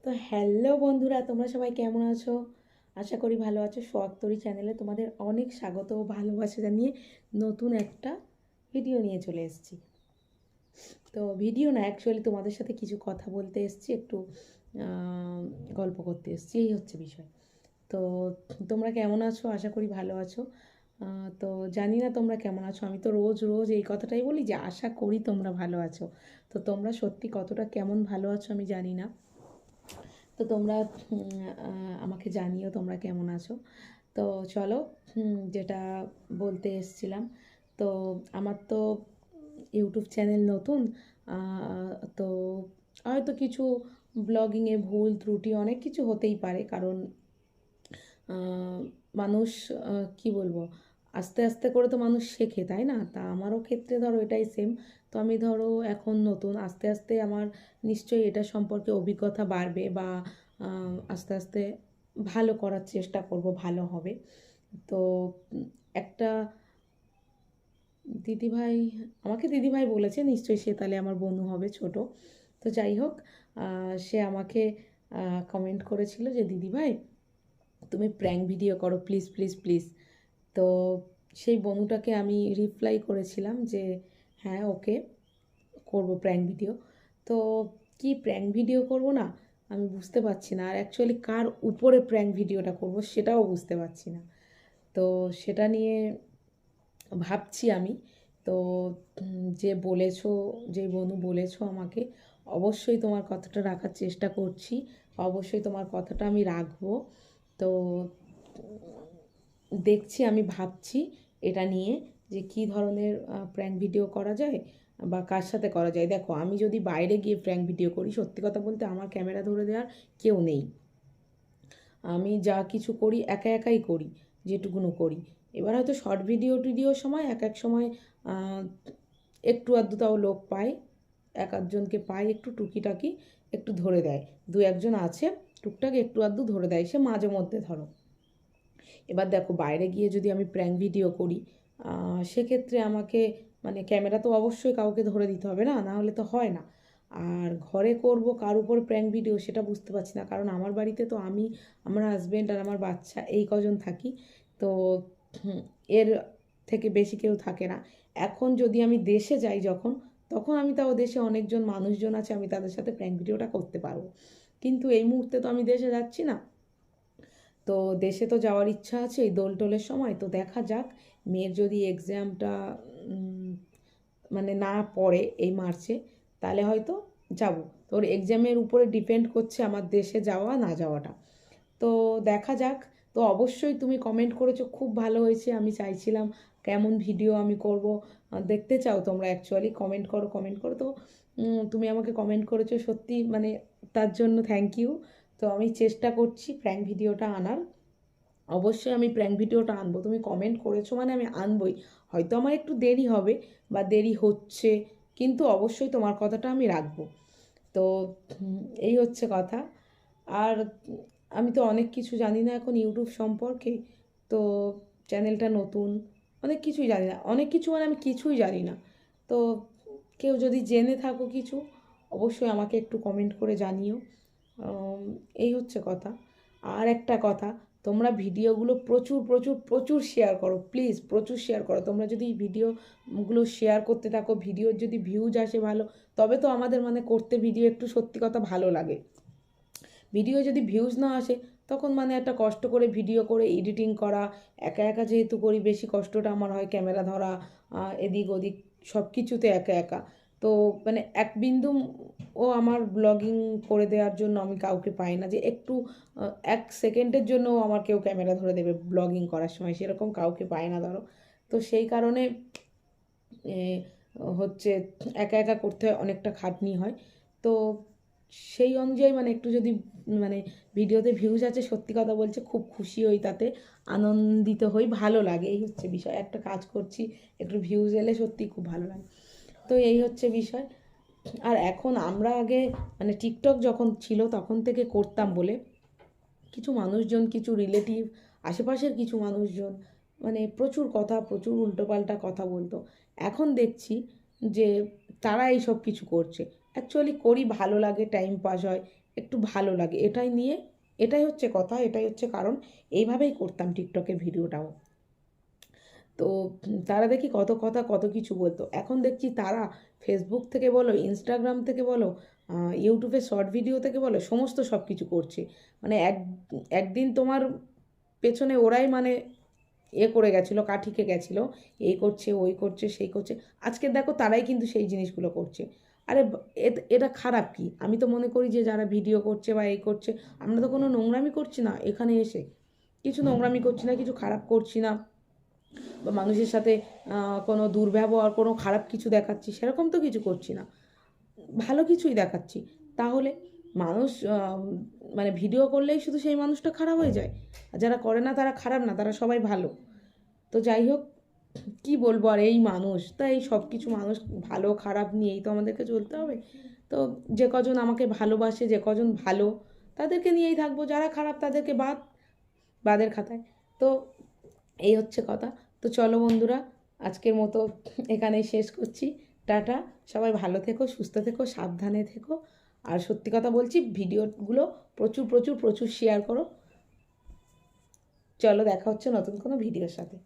তো হ্যালো বন্ধুরা, তোমরা সবাই কেমন আছো? আশা করি ভালো আছো। সোহাগতরী চ্যানেলে তোমাদের অনেক স্বাগত ও ভালোবাসা জানিয়ে নতুন একটা ভিডিও নিয়ে চলে এসেছি। তো ভিডিও না, অ্যাকচুয়ালি তোমাদের সাথে কিছু কথা বলতে এসেছি, একটু গল্প করতে এসেছি, এই হচ্ছে বিষয়। তো তোমরা কেমন আছো? আশা করি ভালো আছো। তো জানি না তোমরা কেমন আছো। আমি তো রোজ রোজ এই কথাটাই বলি যে আশা করি তোমরা ভালো আছো। তো তোমরা সত্যি কতটা কেমন ভালো আছো আমি জানি না। তো তোমরা আমাকে জানিও তোমরা কেমন আছো। তো চলো, যেটা বলতে এসছিলাম, তো আমার তো ইউটিউব চ্যানেল নতুন। তো হয়তো কিছু ব্লগিংয়ে ভুল ত্রুটি অনেক কিছু হতেই পারে, কারণ মানুষ, কি বলবো, আস্তে আস্তে করে তো মানুষ শেখে, তাই না? তা আমারও ক্ষেত্রে ধরো এটাই সেম। তো আমি ধরো এখন নতুন, আস্তে আস্তে আমার নিশ্চয়ই এটা সম্পর্কে অভিজ্ঞতা বাড়বে, বা আস্তে আস্তে ভালো করার চেষ্টা করব, ভালো হবে। তো একটা দিদিভাই, আমাকে দিদিভাই বলেছে, নিশ্চয়ই সে তাহলে আমার বোনও হবে, ছোট। তো যাই হোক, সে আমাকে কমেন্ট করেছিল যে দিদিভাই তুমি প্র্যাঙ্ক ভিডিও করো, প্লিজ প্লিজ প্লিজ। তো সেই বনুটাকে আমি রিপ্লাই করেছিলাম যে হ্যাঁ, ওকে, করব প্র্যাঙ্ক ভিডিও। তো কি প্র্যাঙ্ক ভিডিও করব না, আমি বুঝতে পারছি না। আর অ্যাকচুয়ালি কার উপরে প্র্যাঙ্ক ভিডিওটা করব সেটাও বুঝতে পারছি না। তো সেটা নিয়ে ভাবছি আমি। তো যে বলেছো, যে বনু বলেছো আমাকে, অবশ্যই তোমার কথাটা রাখার চেষ্টা করছি। অবশ্যই তোমার কথাটা আমি রাখবো। তো দেখছি, আমি ভাবছি এটা নিয়ে যে কী ধরনের প্র্যাঙ্ক ভিডিও করা যায় বা কার সাথে করা যায়। দেখো, আমি যদি বাইরে গিয়ে প্র্যাঙ্ক ভিডিও করি, সত্যি কথা বলতে আমার ক্যামেরা ধরে দেওয়ার কেউ নেই। আমি যা কিছু করি একা একাই করি, যেটুকুনো করি। এবার হয়তো শর্ট ভিডিও টিডিওর সময় এক এক সময় একটু আধটু তাও লোক পাই, এক আধজনকে পাই একটু টুকিটাকি একটু ধরে দেয়। দু একজন আছে টুকটাক একটু আধটু ধরে দেয়, সে মাঝে মধ্যে ধরো। এবার দেখো, বাইরে গিয়ে যদি আমি প্র্যাঙ্ক ভিডিও করি, সেক্ষেত্রে আমাকে, মানে ক্যামেরা তো অবশ্যই কাউকে ধরে দিতে হবে, না না হলে তো হয় না। আর ঘরে করব কার উপর প্র্যাঙ্ক ভিডিও সেটা বুঝতে পারছি না, কারণ আমার বাড়িতে তো আমি, আমার হাজব্যান্ড আর আমার বাচ্চা, এই কজন থাকি। তো এর থেকে বেশি কেউ থাকে না। এখন যদি আমি দেশে যাই যখন, তখন আমি তাও দেশে অনেকজন মানুষজন আছে, আমি তাদের সাথে প্র্যাঙ্ক ভিডিওটা করতে পারবো। কিন্তু এই মুহূর্তে তো আমি দেশে যাচ্ছি না। তো দেশে তো যাওয়ার ইচ্ছা আছে এই দোল টোলের সময়। তো দেখা যাক, মেয়ের যদি এক্সামটা মানে না পড়ে এই মার্চে, তাহলে হয়তো যাব। তোর এক্সামের উপরে ডিপেন্ড করছে আমার দেশে যাওয়া না যাওয়াটা। তো দেখা যাক। তো অবশ্যই তুমি কমেন্ট করেছো, খুব ভালো হয়েছে। আমি চাইছিলাম কেমন ভিডিও আমি করব, দেখতে চাও তোমরা, অ্যাকচুয়ালি কমেন্ট করো, কমেন্ট করো। তো তুমি আমাকে কমেন্ট করেছো, সত্যি মানে তার জন্য থ্যাংক ইউ। তো আমি চেষ্টা করছি প্র্যাঙ্ক ভিডিওটা আনার। অবশ্যই আমি প্র্যাঙ্ক ভিডিওটা আনবো, তুমি কমেন্ট করেছো মানে আমি আনবই। হয়তো আমার একটু দেরি হবে বা দেরি হচ্ছে, কিন্তু অবশ্যই তোমার কথাটা আমি রাখবো। তো এই হচ্ছে কথা। আর আমি তো অনেক কিছু জানি না এখন ইউটিউব সম্পর্কে। তো চ্যানেলটা নতুন, অনেক কিছুই জানি না, অনেক কিছু মানে আমি কিছুই জানি না। তো কেউ যদি জেনে থাকো কিছু, অবশ্যই আমাকে একটু কমেন্ট করে জানিও। এই হচ্ছে কথা। আর একটা কথা, তোমরা ভিডিওগুলো প্রচুর প্রচুর প্রচুর শেয়ার করো, প্লিজ প্রচুর শেয়ার করো। তোমরা যদি ভিডিওগুলো শেয়ার করতে থাকো, ভিডিওর যদি ভিউজ আসে ভালো, তবে তো আমাদের মানে করতে ভিডিও একটু সত্যি কথা ভালো লাগে। ভিডিও যদি ভিউজ না আসে, তখন মানে একটা কষ্ট করে ভিডিও করে এডিটিং করা, একা একা যেহেতু করি, বেশি কষ্টটা আমার হয় ক্যামেরা ধরা, এদিক ওদিক সব কিছুতে একা একা। তো মানে এক বিন্দু ও আমার ব্লগিং করে দেওয়ার জন্য আমি কাউকে পাই না, যে একটু এক সেকেন্ডের জন্য আমার কেউ ক্যামেরা ধরে দেবে ব্লগিং করার সময়, সেরকম কাউকে পাই না ধরো। তো সেই কারণে এ হচ্ছে একা একা করতে হয়, অনেকটা খাটনি হয়। তো সেই অনুযায়ী মানে একটু যদি মানে ভিডিওতে ভিউজ আছে, সত্যি কথা বলছে খুব খুশি হই, তাতে আনন্দিত হই, ভালো লাগে। এই হচ্ছে বিষয়, একটা কাজ করছি, একটু ভিউজ এলে সত্যি খুব ভালো লাগে। তো এই হচ্ছে বিষয়। আর এখন আমরা আগে মানে টিকটক যখন ছিল তখন থেকে করতাম বলে কিছু মানুষজন, কিছু রিলেটিভ, আশেপাশের কিছু মানুষজন মানে প্রচুর কথা, প্রচুর উল্টোপাল্টা কথা বলতো। এখন দেখছি যে তারা এই সব কিছু করছে। অ্যাকচুয়ালি করি, ভালো লাগে, টাইম পাস হয়, একটু ভালো লাগে, এটাই হচ্ছে কথা, এটাই হচ্ছে কারণ। এইভাবেই করতাম টিকটকের ভিডিওটাও। তো তারা দেখি কত কথা কত কিছু বলতো, এখন দেখছি তারা ফেসবুক থেকে বলো, ইনস্টাগ্রাম থেকে বলো, ইউটিউবে শর্ট ভিডিও থেকে বলো, সমস্ত সব কিছু করছে। মানে একদিন তোমার পেছনে ওরাই মানে করে গেছিলো, কাঠিকে গেছিলো, এই করছে ওই করছে সেই করছে, আজকে দেখো তারাই কিন্তু সেই জিনিসগুলো করছে। আরে এটা খারাপ কি? আমি তো মনে করি যে যারা ভিডিও করছে বা এই করছে, আমরা তো কোনো নোংরামি করছি না এখানে এসে, কিছু নোংরামি করছি না, কিছু খারাপ করছি না, বা মানুষের সাথে কোনো দুর্ব্যবহার, কোনো খারাপ কিছু দেখাচ্ছি সেরকম তো কিছু করছি না, ভালো কিছুই দেখাচ্ছি। তাহলে মানুষ মানে ভিডিও করলেই শুধু সেই মানুষটা খারাপ হয়ে যায়? আর যারা করে না তারা খারাপ না, তারা সবাই ভালো। তো যাই হোক, কি বলবো আর, এই মানুষ, তাই সব কিছু মানুষ ভালো খারাপ নিয়েই তো আমাদেরকে চলতে হবে। তো যে কজন আমাকে ভালোবাসে, যে কজন ভালো, তাদেরকে নিয়েই থাকবো, যারা খারাপ তাদেরকে বাদের খাতায়। তো এই হচ্ছে কথা। তো চলো বন্ধুরা, আজকের মতো এখানেই শেষ করছি। টাটা। সবাই ভালো থেকো, সুস্থ থেকো, সাবধানে থেকো। আর সত্যি কথা বলছি, ভিডিওগুলো প্রচুর প্রচুর প্রচুর শেয়ার করো। চলো, দেখা হচ্ছে নতুন কোনো ভিডিওর সাথে।